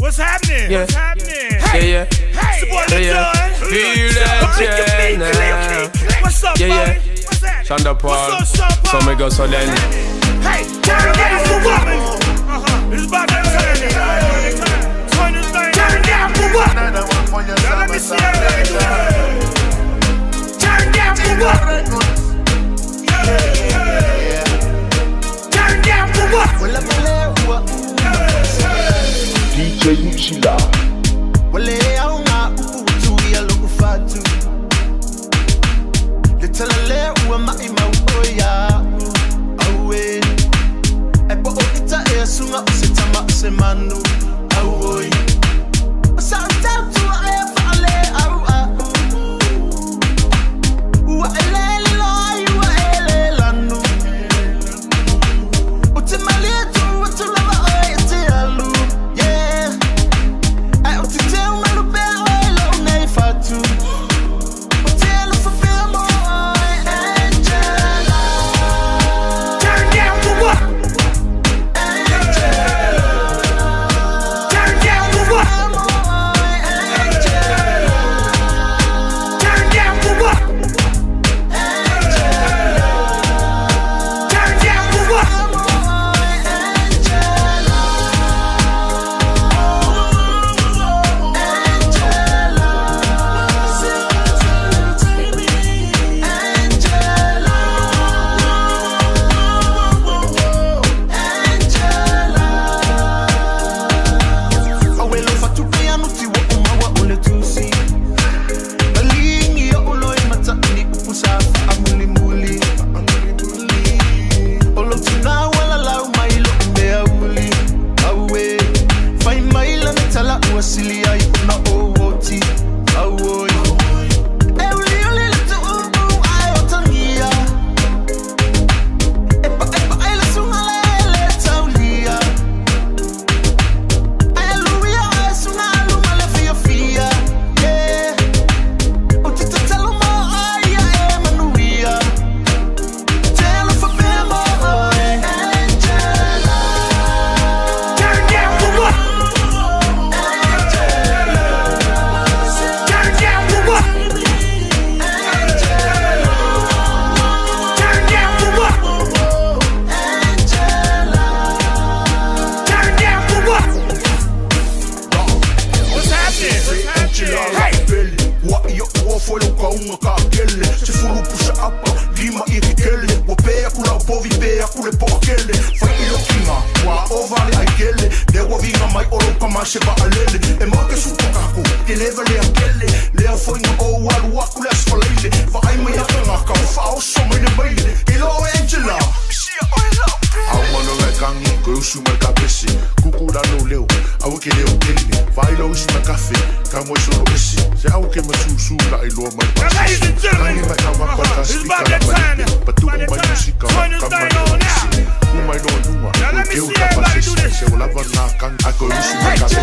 What's happening? Yeah. What's happening? Hey, yeah, Hey, Feel that, What's up, yeah. What's that? Shonda Paul, What's up, so me go so then. Hey, turn down for what? It's about that time. Turn this thing down for what? Now let me see how they do it. Turn down for what? Turn down for what? DJ Uchila. Wale aunga utu ya lokufatu. Letalale uwa maima uoya. Awe. Ebo okita esunga usitama usemanu. Awe. Asantatu efale awa. Uwa elele loy uwa elelanu. Utimaletu utulawa oyete alu. Yeah. Turn